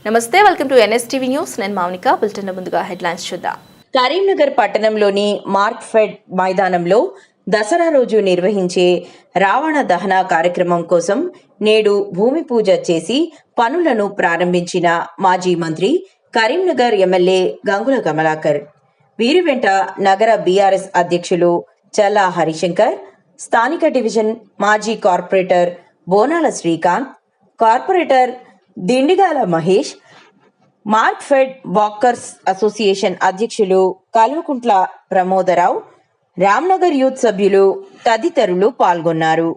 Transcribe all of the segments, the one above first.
నమస్తే, welcome to NSTV news. నేను Mounika. Bulletin ముందుగా హెడ్లైన్స్ చూద్దాం. కరీంనగర్ పట్టణంలోని మార్క్ఫెడ్ మైదానంలో దసరా రోజు నిర్వహించే రావణ దహన కార్యక్రమం కోసం నేడు భూమి పూజ చేసి పనులను ప్రారంభించిన మాజీ మంత్రి కరీంనగర్ ఎమ్మెల్యే గంగుల కమలాకర్. వీరి వెంట నగర బీఆర్ఎస్ అధ్యక్షులు చల్లా హరిశంకర్, స్థానిక డివిజన్ మాజీ కార్పొరేటర్ బోనాల Srikanth, corporator Dindigala Mahesh, Markfed walkers association అధ్యక్షులు కల్వకుంట్ల ప్రమోదరావు, రామ్నగర్ యూత్ సభ్యులు తదితరులు పాల్గొన్నారు.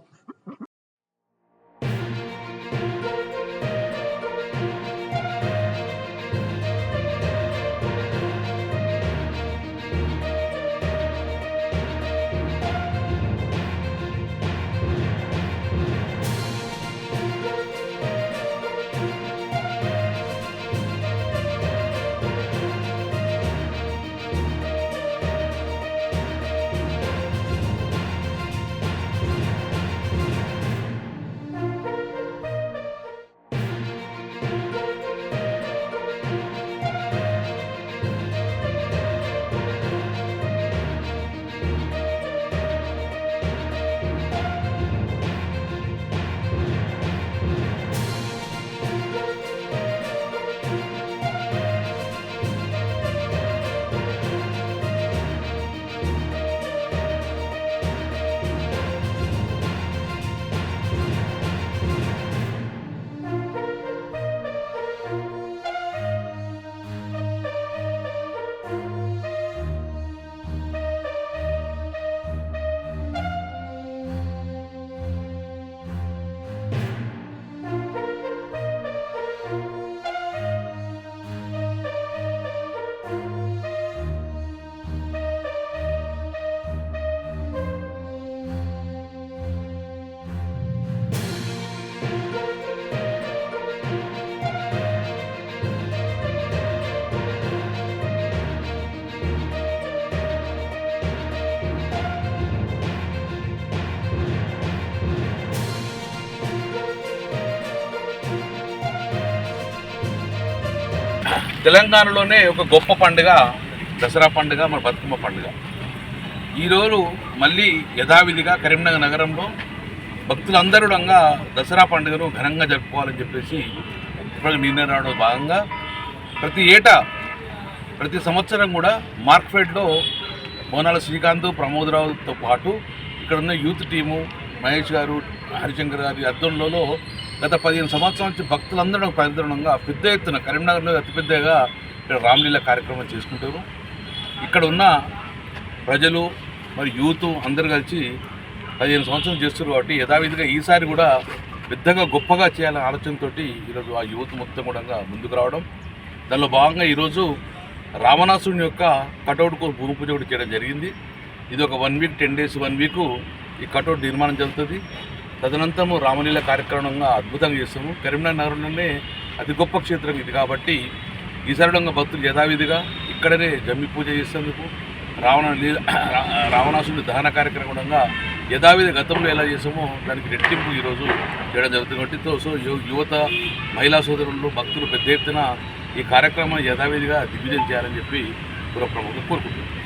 తెలంగాణలోనే ఒక గొప్ప పండుగ దసరా పండుగ, మన బతుకమ్మ పండుగ. ఈరోజు మళ్ళీ యథావిధిగా కరీంనగర్ నగరంలో భక్తులందరూ దసరా పండుగను ఘనంగా జరుపుకోవాలని చెప్పేసి ఇప్పుడు నిర్ణయం రావడం భాగంగా ప్రతి సంవత్సరం కూడా మార్క్ఫెడ్లో బోనాల శ్రీకాంత్, ప్రమోదరావుతో పాటు ఇక్కడ ఉన్న యూత్ టీము మహేష్ గారు, హరిశంకర్ గారి అద్దంలో గత 15 సంవత్సరాల నుంచి భక్తులందరూ పరిధంగా పెద్ద ఎత్తున కరీంనగర్లో అతిపెద్దగా ఇక్కడ రామ్లీల కార్యక్రమం చేసుకుంటారు. ఇక్కడ ఉన్న ప్రజలు మరి యూత్ అందరూ కలిసి 15 సంవత్సరాలు చేస్తారు కాబట్టి యథావిధిగా ఈసారి కూడా పెద్దగా గొప్పగా చేయాలనే ఆలోచనతో ఈరోజు ఆ యూత్ మొత్తం కూడా ముందుకు రావడం. దానిలో భాగంగా ఈరోజు రావణాసురుని యొక్క కటౌట్కు భూమి పూజ కూడా చేయడం జరిగింది. ఇది ఒక 1 వీక్ 10 డేస్ 1 వీకు ఈ కటౌట్ నిర్మాణం జరుగుతుంది. తదనంతరము రామలీల కార్యక్రమంగా అద్భుతంగా చేస్తాము. కరీంనగర్ నగరంలోనే అతి గొప్ప క్షేత్రం ఇది కాబట్టి ఈసారి భక్తులు యథావిధిగా ఇక్కడనే జమ్మి పూజ చేసేందుకు రావణాసురుడి దహన కార్యక్రమంగా యథావిధి గతంలో ఎలా చేసామో దానికి రెట్టింపు ఈరోజు చేయడం జరుగుతుంది కాబట్టి సో యువత, మహిళా సోదరులు, భక్తులు పెద్ద ఎత్తున ఈ కార్యక్రమాన్ని యథావిధిగా దిగ్విజయం చేయాలని చెప్పి పురప్రముఖులు కోరుకుంటున్నారు.